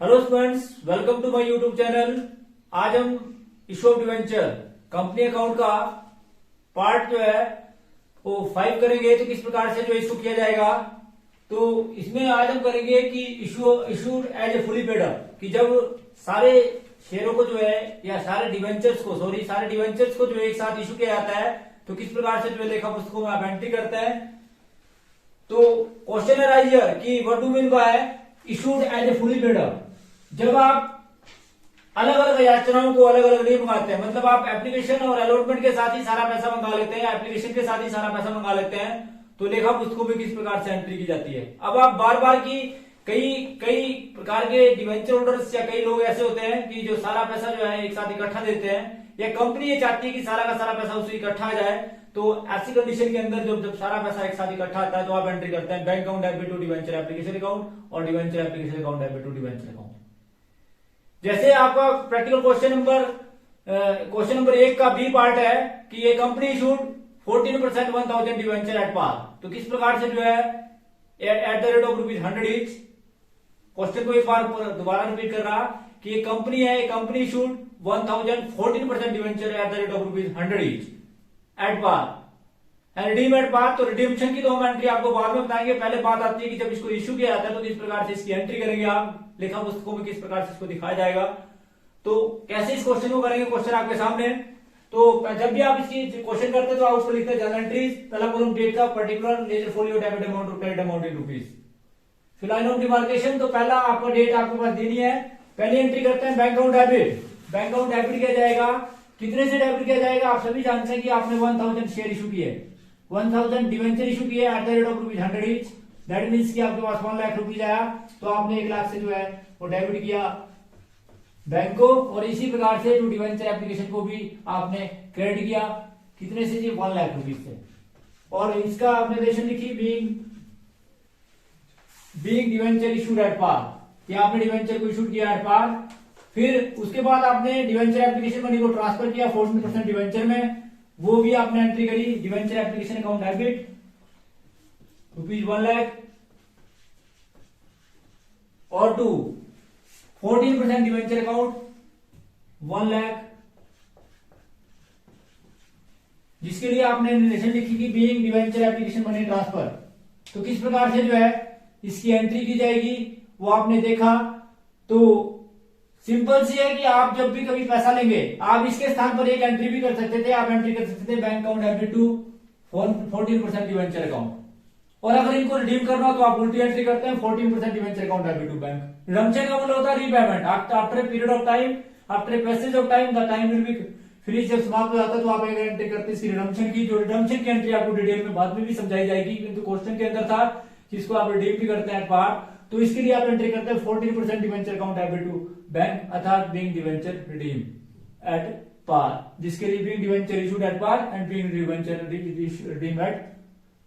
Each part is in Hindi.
Hello students, welcome to my YouTube channel. आज हम issue of debenture company account का पार्ट जो है वो 5 करेंगे। तो किस प्रकार से जो इशू किया जाएगा, तो इसमें आज हम करेंगे कि issued as a fully paid up, कि जब सारे शेयरों को जो है या सारे डिवेंचर्स को जो है एक साथ इशू किया जाता है तो किस प्रकार से जो है लेखा पुस्तकों में आप एंट्री करते हैं। तो क्वेश्चन है हियर कि what do mean by issued as a fully paid up. जब आप अलग अलग याचनाओं को अलग अलग नहीं मंगाते हैं, मतलब आप एप्लीकेशन और अलॉटमेंट के साथ ही सारा पैसा मंगा लेते हैं, एप्लीकेशन के साथ ही सारा पैसा मंगा लेते हैं, तो लेखा पुस्तकों में किस प्रकार से एंट्री की जाती है। अब आप बार बार की कई प्रकार के डिवेंचर होल्डर्स या कई लोग ऐसे होते हैं कि जो सारा पैसा जो है एक साथ इकट्ठा देते हैं, या कंपनी ये चाहती है कि सारा का सारा पैसा उससे इकट्ठा आ जाए। तो ऐसी कंडीशन के अंदर जब सारा पैसा एक साथ इकट्ठा आता है तो आप एंट्री करते हैं bank account debit to debenture application account और debenture application account debit to debenture account. जैसे आपका प्रैक्टिकल क्वेश्चन नंबर 1 का बी पार्ट है कि ये company issued 14% 1000 debenture at par. तो किस प्रकार से जो है at the rate of ₹100 each. Question को एक बार दोबारा रिपीट कर रहा कि ये कंपनी है, company issued 14% debenture at the rate of ₹100 each at par and redeem at par. तो रिडीम्पशन की तो हम एंट्री आपको बाद में बताएंगे। पहले बात आती है कि जब इसको इशू किया जाता है तो किस प्रकार से इसकी एंट्री करेंगे आप लेखा पुस्तकों में, किस प्रकार से इसको दिखाया जाएगा। तो कैसे इस क्वेश्चन को करेंगे, क्वेश्चन आपके सामने। तो जब भी आप इसकी क्वेश्चन करते हैं तो आप उसको लिखते हैं जर्नल एंट्रीज, पहला कॉलम डेट का, particular, ledger folio, debit amount और क्रेडिट अमाउंट इन रुपीज। फिर लाइन ऑफ डिमार्केशन, तो पहला आपको डेट आपके पास देनी है। पहली एंट्री करते हैं bank account debit. Bank account debit किया जाएगा, कितने से डेबिट किया जाएगा। आप सभी जानते हैं कि आपने 1000 शेयर इशू किए, 1000 डिवेंचर इशू किए eight the rate of ₹100 each. That means कि आपके पास 1 लाख रुपीज आया, तो आपने 1 लाख से जो है वो डेबिट किया बैंक को, और इसी प्रकार से जो डिवेंचर एप्लीकेशन को भी आपने क्रेडिट किया, कितने से जी 1 लाख रुपीज से। और इसका आपने रेशन लिखी being debenture issued at par, कि आपने डिवेंचर को इशू किया एट पार। फिर उसके बाद आपने डिवेंचर एप्लीकेशन मनी को ट्रांसफर किया 14% डिवेंचर में, वो भी आपने एंट्री करी debenture application account debit ₹1 lakh. और 2 14% डिवेंचर अकाउंट 1 लाख, जिसके लिए आपने रिलेशन लिखी कि being debenture application money transfer. तो किस प्रकार से जो है इसकी एंट्री की जाएगी वो आपने देखा। तो सिंपल सी है कि आप जब भी कभी पैसा लेंगे, आप इसके स्थान पर एक एंट्री भी कर सकते थे। आप एंट्री कर सकते थे bank account debit to 14% debenture account, और अगर इनको रिडीम करना हो तो आप उल्टी एंट्री करते हैं 14% debenture account debit to bank. Redemption का मतलब होता है repayment after a period of time, after a passage of time, the time will be finish. जब समाप्त हो जाता है तो आप एक एंट्री करते हैं इसकी रिडम्पशन की। जो रिडम्पशन की एंट्री आपको डिटेल में बाद में भी समझाई जाएगी, किंतु क्वेश्चन के अंदर था जिसको आप रिडीम भी करते हैं पार। तो इसके लिए आप एंट्री करते हैं 14% debenture account debit to bank, अर्थात being debenture redeem at par, जिसके लिए being debenture issued at par and being debenture redeem at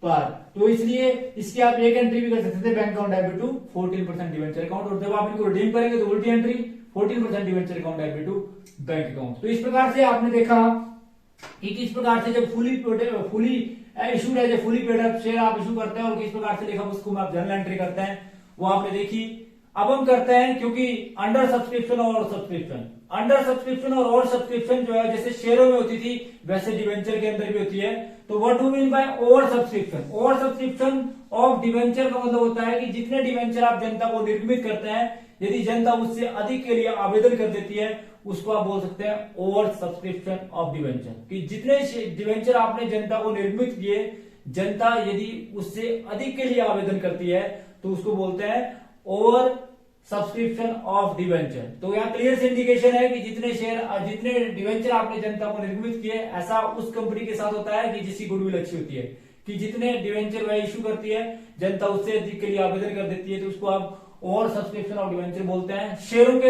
par. तो इसलिए इसकी आप एक एंट्री भी कर सकते थे bank account debit to 14% debenture account, और जब आप इनको रिडीम करेंगे तो उल्टी entry 14% debenture account debit to bank account. तो इस प्रकार से आपने देखा कि किस प्रकार से जब fully issued as a fully paid up share आप इशू करते हैं और किस प्रकार से लेखा पुस्तकों में आप जर्नल एंट्री करते हैं वो आपने देखी। अब हम करते हैं, क्योंकि अंडर सब्सक्रिप्शन और सब्सक्रिप्शन जो है जैसे शेयरों में होती थी वैसे डिवेंचर के अंदर भी होती है। तो what do mean bye over subscription of debenture का मतलब होता है कि जितने डिवेंचर आप जनता को निर्मित करते हैं, यदि जनता उससे अधिक के लिए आवेदन कर देती है उसको आप बोल सकते हैं ओवर सब्सक्रिप्शन ऑफ डिवेंचर। कि जितने डिवेंचर आपने जनता को निर्मित किए, जनता यदि उससे अधिक के लिए आवेदन करती है तो उसको बोलते हैं ओवर सब्सक्रिप्शन ऑफ डिवेंचर। तो यहाँ क्लियर से इंडिकेशन है कि जितने डिवेंचर आपने जनता को निर्मित किए, ऐसा उस कंपनी के साथ होता है कि जिसकी गुडविल अच्छी होती है, कि जितने डिवेंचर वह इशू करती है जनता उससे अधिक के लिए आवेदन कर देती है, तो उसको आप ओवर सब्सक्रिप्शन ऑफ डिवेंचर बोलते हैं। शेयरों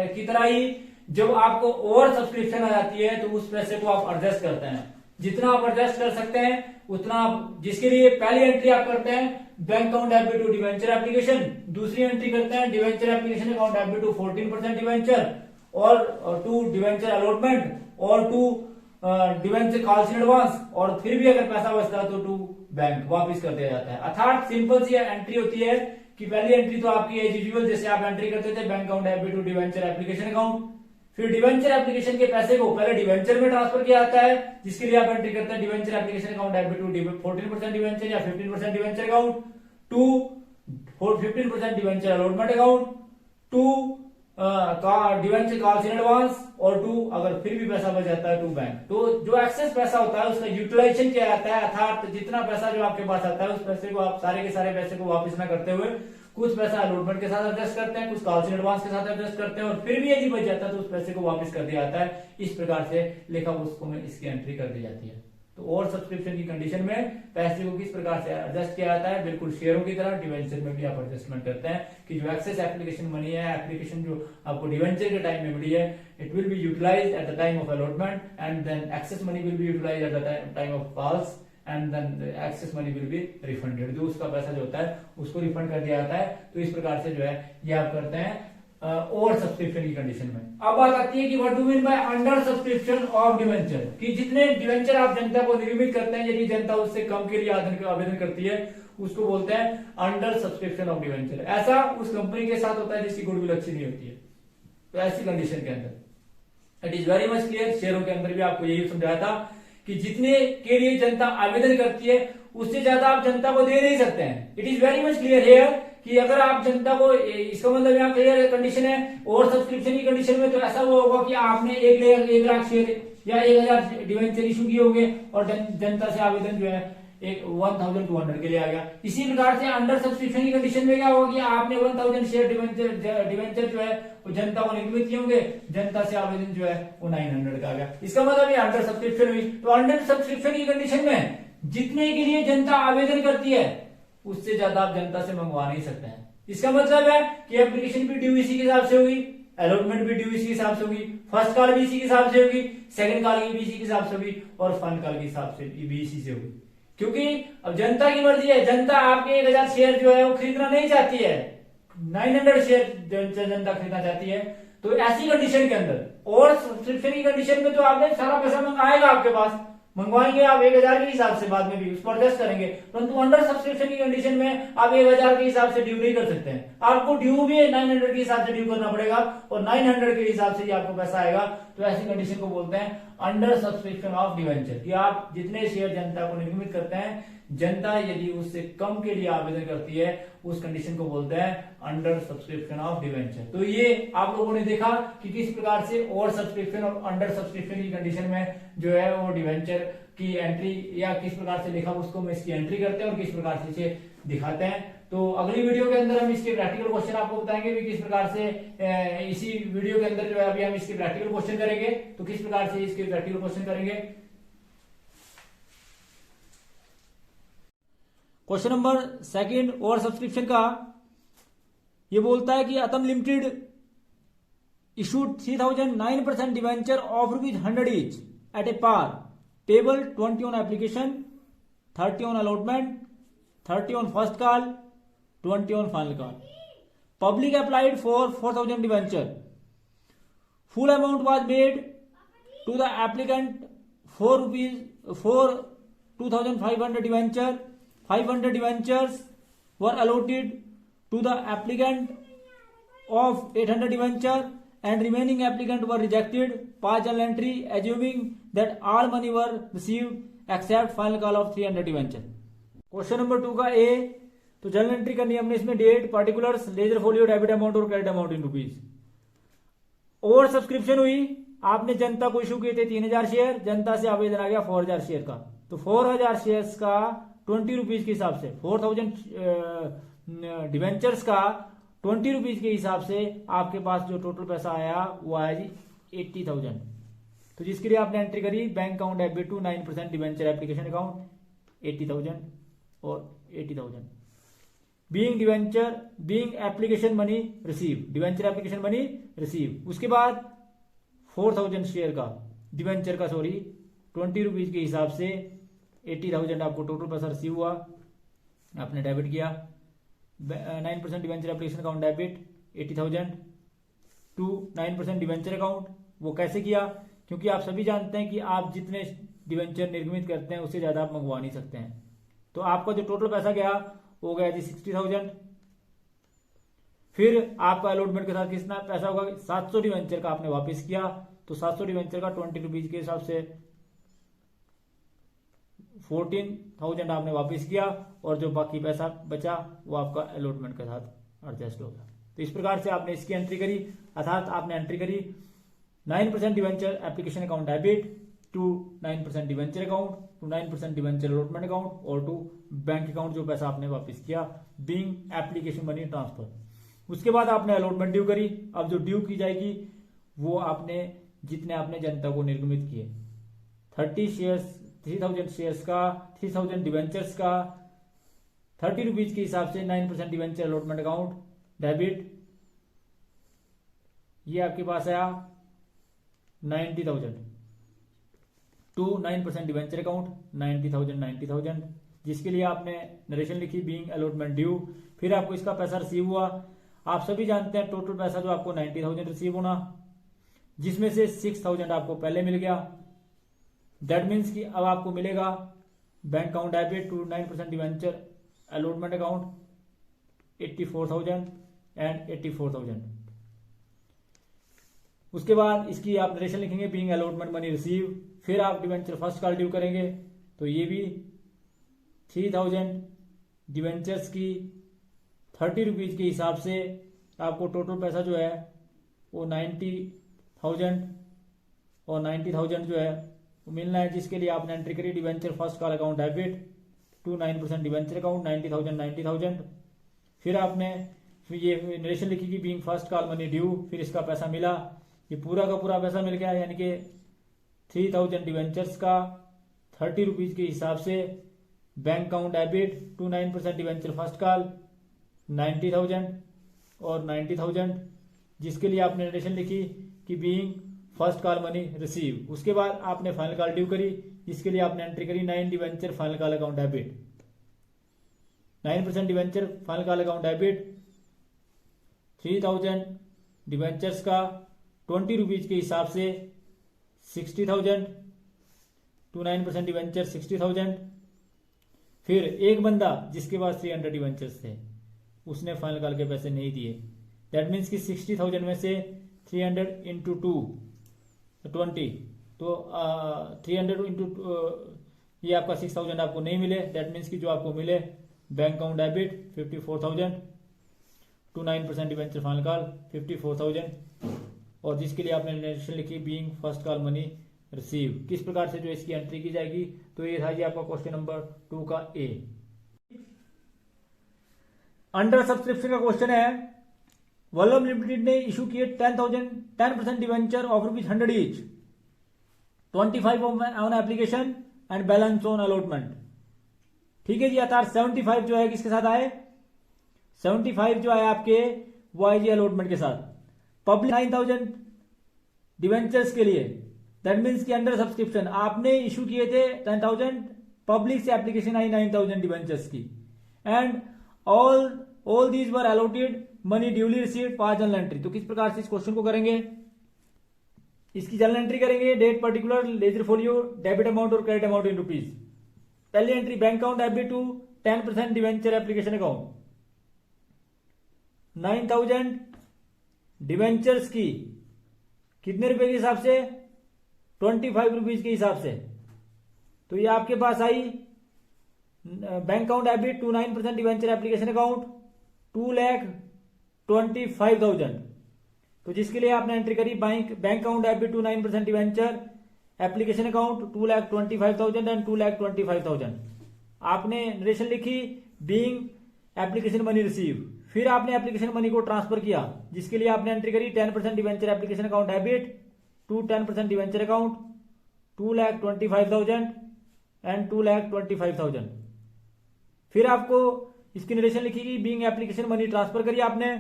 की तरह ही जब आपको ओवर सब्सक्रिप्शन आ जाती है तो उस पैसे को आप एडजस्ट करते हैं, जितना आप एडजस्ट कर सकते हैं उतना आप, जिसके लिए पहली एंट्री आप करते हैं bank account debit to debenture application, दूसरी एंट्री करते हैं debenture application account debit to 14% debenture, और टू डिवेंचर अलॉटमेंट, और to debenture calls in advance, और फिर भी अगर पैसा बचता है तो टू बैंक वापस कर दिया जाता है। अर्थात सिंपल सी एंट्री होती है कि पहली एंट्री तो आपकी एज यूजुअल जैसे आप एंट्री करते थे bank account debit to debenture application account, फिर डिवेंचर एप्लीकेशन के पैसे को पहले डिवेंचर में ट्रांसफर किया जाता है, जिसके लिए आप एंट्री करते हैं debenture application account debit to 14% debenture या 15% debenture account to 15% debenture allotment account to debenture calls in advance और टू अगर फिर भी पैसा बच जाता है टू बैंक। तो जो एक्सेस पैसा होता है उसका यूटिलाइजेशन किया जाता है, अर्थात जितना पैसा जो आपके पास आता है उस पैसे को आप सारे के सारे पैसे को वापस ना करते हुए कुछ पैसा अलॉटमेंट के साथ एडजस्ट करते हैं, कुछ कॉल्स इन एडवांस के साथ एडजस्ट करते हैं और फिर भी यदि बच जाता है तो उस पैसे को वापस कर दिया जाता है। इस प्रकार से लेखा पुस्तकों में इसकी एंट्री कर दी जाती है। तो और सब्सक्रिप्शन की कंडीशन में पैसे को किस प्रकार से एडजस्ट किया जाता है, बिल्कुल शेयरों की तरह डिवेंचर में भी आप एडजस्टमेंट करते हैं कि जो एक्सेस एप्लीकेशन मनी है, एप्लीकेशन जो आपको डिवेंचर के टाइम में मिली है, it will be utilized at the time of allotment and then excess money will be utilized at the time of calls and then excess money will be refunded. जो उसका पैसा जो होता है उसको रिफंड कर दिया जाता है। तो इस प्रकार से जो है ये आप करते हैं ओवर सब्सक्रिप्शन की कंडीशन में। अब बात आती है कि what do mean by under subscription of debenture, कि जितने डिवेंचर आप जनता को निर्मित करते हैं यदि जनता उससे कम के लिए आवेदन करती है उसको बोलते हैं अंडर सब्सक्रिप्शन ऑफ डिवेंचर। ऐसा उस कंपनी के साथ होता है जिसकी गुडविल अच्छी नहीं होती है। तो ऐसी कंडीशन के अंदर it is very much clear, शेयरों के अंदर भी आपको यही समझाया था कि जितने के लिए जनता आवेदन करती है उससे ज्यादा आप जनता को दे नहीं सकते हैं। It is very much clear here कि अगर आप जनता को, इसका मतलब यहाँ क्लियर कंडीशन है और सब्सक्रिप्शन की कंडीशन में तो ऐसा वो होगा कि आपने 1 लाख शेयर या 1000 डिवेंचर इशू किए होंगे और जनता से आवेदन जो है 1200 के लिए आ गया। इसी प्रकार से अंडर सब्सक्रिप्शन की कंडीशन में क्या होगा कि आपने 1000 शेयर डिवेंचर जो है वो जनता को निर्मित किए होंगे, जनता से आवेदन जो है वो 900 का आ गया। इसका मतलब ये अंडर सब्सक्रिप्शन हुई। तो अंडर सब्सक्रिप्शन की कंडीशन में जितने के लिए जनता आवेदन करती है उससे ज्यादा आप जनता से मंगवा नहीं सकते हैं। इसका मतलब है कि एप्लीकेशन भी ड्यू इसी के हिसाब से होगी, अलॉटमेंट भी ड्यू इसी के हिसाब से होगी, फर्स्ट कॉल भी इसी के हिसाब से होगी, सेकंड कॉल भी इसी के हिसाब से होगी और फाइनल कॉल के हिसाब से भी इसी से होगी। क्योंकि अब जनता की मर्जी है, जनता आपके 1000 शेयर जो है वो खरीदना नहीं चाहती है, 900 शेयर जनता खरीदना चाहती है। तो ऐसी कंडीशन के अंदर और सब्सक्रिप्शन की कंडीशन में तो आपने सारा पैसा मंगाएगा, आपके पास मंगवाएंगे आप 1000 के हिसाब से, बाद में भी उस पर एडजस्ट करेंगे। परंतु अंडर सब्सक्रिप्शन की कंडीशन में आप 1000 के हिसाब से ड्यू नहीं कर सकते हैं, आपको ड्यू भी 900 के हिसाब से ड्यू करना पड़ेगा और 900 के हिसाब से ही आपको पैसा आएगा। तो ऐसी कंडीशन को बोलते हैं अंडर सब्सक्रिप्शन ऑफ डिवेंचर, कि आप जितने शेयर जनता को निर्मित करते हैं, जनता यदि उससे कम के लिए आवेदन करती है उस कंडीशन को बोलते हैं अंडर सब्सक्रिप्शन ऑफ डिवेंचर। तो ये आप लोगों ने देखा कि किस प्रकार से ओवर सब्सक्रिप्शन और अंडर सब्सक्रिप्शन की कंडीशन में जो है वो डिवेंचर की एंट्री या किस प्रकार से लिखा उसको में इसकी एंट्री करते हैं और किस प्रकार से इसे दिखाते हैं। तो अगली वीडियो के अंदर हम इसके प्रैक्टिकल क्वेश्चन आपको बताएंगे कि किस प्रकार से इसी वीडियो के अंदर जो है अभी हम इसके प्रैक्टिकल क्वेश्चन करेंगे। तो किस प्रकार से इसके प्रैक्टिकल क्वेश्चन करेंगे। क्वेश्चन नंबर 2 ओवर सब्सक्रिप्शन का ये बोलता है कि Atam limited issued 3009% debenture of ₹100 each at a par payable 20 on application, 30 on allotment, 30 on first call, 20 on final call. Public applied for 4000 debenture. Full amount was paid to the applicant for 2500 debenture. 500 debentures were allotted to the applicant of 800 debenture and remaining applicant were rejected. Pass journal entry assuming that all money were received except final call of 300 debenture. Question number 2 का ए, तो जर्नल एंट्री करनी हमने इसमें date, particulars, ledger folio, debit amount और credit amount in rupees. Over subscription हुई, आपने जनता को इशू किए थे 3000 शेयर, जनता से आवेदन आ गया 4000 शेयर का। तो 4000 शेयर्स का 20 रुपीज के हिसाब से 4000 डिवेंचर्स का 20 रुपीज के हिसाब से आपके पास जो टोटल पैसा आया वो आया जी 80,000। तो जिसके लिए आपने एंट्री करी bank account debit to 9% debenture application account 80,000 और 80,000 being application money receive, debenture application money receive. उसके बाद 4000 शेयर का डिवेंचर का 20 रुपीज के हिसाब से 80,000 आपको टोटल पैसा रिसीव हुआ, आपने डेबिट किया। 9% debenture application account debit 80,000 to 9% debenture account. वो कैसे किया, क्योंकि आप सभी जानते हैं कि आप जितने डिवेंचर निर्मित करते हैं उससे ज्यादा आप मंगवा नहीं सकते हैं। तो आपका जो टोटल पैसा गया वो गया जी 60,000 फिर आपका अलॉटमेंट के साथ कितना पैसा होगा, 700 डिवेंचर का आपने वापस किया तो 700 डिवेंचर का 20 रुपीज के हिसाब से 14,000 आपने वापस किया और जो बाकी पैसा बचा वो आपका अलॉटमेंट के साथ एडजस्ट होगा। तो इस प्रकार से आपने इसकी एंट्री करी, अर्थात आपने एंट्री करी 9% debenture application account debit to 9% debenture account to 9% debenture allotment account और टू बैंक अकाउंट जो पैसा आपने वापस किया बीइंग एप्लीकेशन मनी ट्रांसफर। उसके बाद आपने अलॉटमेंट ड्यू करी। अब जो ड्यू की जाएगी वो आपने जितने आपने जनता को निर्गमित किए 3000 शेयर्स का 3000 डिवेंचर्स का 30 रुपीज के हिसाब से 9% डिवेंचर अलॉटमेंट अकाउंट डेबिट, ये आपके पास आया 90,000 टू 9% डिवेंचर अकाउंट 90,000 जिसके लिए आपने नरेशन लिखी बीइंग अलॉटमेंट ड्यू। फिर आपको इसका पैसा रिसीव हुआ। आप सभी जानते हैं टोटल पैसा जो आपको 90,000 रिसीव होना, जिसमें से 6,000 आपको पहले मिल गया। दैट मीन्स कि अब आपको मिलेगा bank account debit to 9% debenture allotment account 84,000 and 84,000। उसके बाद इसकी आप नरेशन लिखेंगे बीइंग अलॉटमेंट मनी रिसीव। फिर आप डिवेंचर फर्स्ट कॉल ड्यू करेंगे तो ये भी 3,000 डिवेंचर्स की 30 रुपीज के हिसाब से आपको टोटल पैसा जो है वो 90,000 और 90,000 जो है वो मिलना है, जिसके लिए आपने एंट्री करी debenture first call account debit to 9% debenture account 90,000। फिर आपने ये नरेशन लिखी कि being first call money due. फिर इसका पैसा मिला, ये पूरा का पूरा पैसा मिल गया, यानी कि 3,000 डिवेंचर्स का 30 रुपीज के हिसाब से bank account debit to 9% debenture first call 90,000 और 90,000, जिसके लिए आपने नरेशन लिखी कि being first call money receive. उसके बाद आपने फाइनल कॉल ड्यू करी, जिसके लिए आपने एंट्री करी 9 debenture final call account debit 9% debenture final call account debit 3,000 debentures का 20 रुपीज के हिसाब से 60,000 टू 9% डिवेंचर 60,000। फिर एक बंदा जिसके पास 300 डिवेंचर्स थे उसने फाइनल कॉल के पैसे नहीं दिए। दैट मीन्स कि 60,000 में से 300 इंटू 2 20 तो 300 इंटू ये आपका 6,000 आपको नहीं मिले। दैट मीन्स कि जो आपको मिले bank account debit 54,000 to 9% debenture final call 54,000 और जिसके लिए आपने नरेशन लिखी being first call money receive. किस प्रकार से जो इसकी एंट्री की जाएगी, तो ये था जी आपका क्वेश्चन नंबर 2 का ए। अंडर सब्सक्रिप्शन का क्वेश्चन है, वल्लभ लिमिटेड ने इशू किए 10% debenture of ₹100 each, 25 on application and balance on allotment. ठीक है जी, अर्थात 75 जो है किसके साथ आए, 75 जो है आपके वो आए जी अलॉटमेंट के साथ। पब्लिक 9,000 डिवेंचर्स के लिए, दैट मीन्स कि अंडर सब्सक्रिप्शन आपने इशू किए थे 10,000, पब्लिक से एप्लीकेशन आई 9,000 डिवेंचर्स की and all these were allotted money duly received pass journal entry. तो किस प्रकार से इस क्वेश्चन को करेंगे, इसकी जर्नल एंट्री करेंगे, date particular ledger folio debit amount और क्रेडिट अमाउंट इन रुपीज। पहली entry bank account debit to 10% debenture application account 9,000 debentures की कितने रुपए के हिसाब से, 25 रुपीज के हिसाब से। तो ये आपके पास आई bank account debit to 9% debenture application account 2,25,000। तो जिसके लिए आपने एंट्री करी bank account debit to 9% debenture application account 2,25,000 and 2,25,000। आपने नरेशन लिखी बीइंग एप्लीकेशन मनी रिसीव। फिर आपने एप्लीकेशन मनी को ट्रांसफर किया, जिसके लिए आपने एंट्री करी 10% debenture application account debit to 10% debenture account 2,25,000 and 2,25,000। फिर आपको इसकी नरेशन लिखी बीइंग एप्लीकेशन मनी ट्रांसफर करी आपने।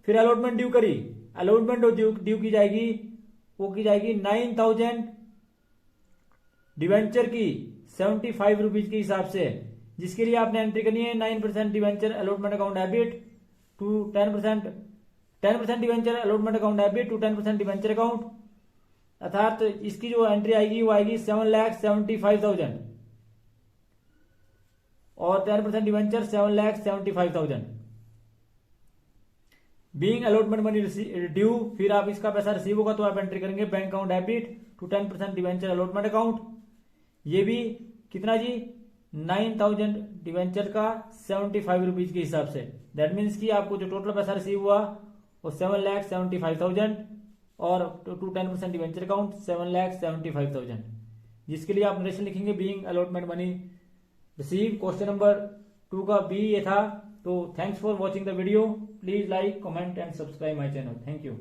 फिर अलॉटमेंट ड्यू करी, अलॉटमेंट ड्यू की जाएगी, वो की जाएगी 9,000 डिवेंचर की 75 रुपीज के हिसाब से, जिसके लिए आपने एंट्री करनी है 9% debenture allotment account debit to 10% debenture allotment account debit to 10% debenture account, अर्थात इसकी जो एंट्री आएगी वो आएगी 7,75,000 और 10% debenture 7,75,000। Being allotment money due, फिर आप इसका पैसा रिसीव होगा तो आप एंट्री करेंगे bank account debit to 10% debenture allotment account. ये भी कितना जी 9,000 डिवेंचर का 75 रुपीज के हिसाब से। दैट मीन्स कि आपको जो टोटल पैसा रिसीव हुआ वो 7,75,000 और टू 10% डिवेंचर अकाउंट 7,75,000, जिसके लिए आप नरेशन लिखेंगे being allotment money receive. Question number 2 का बी ये था। तो thanks for watching the video. Please like, comment and subscribe my channel. Thank you.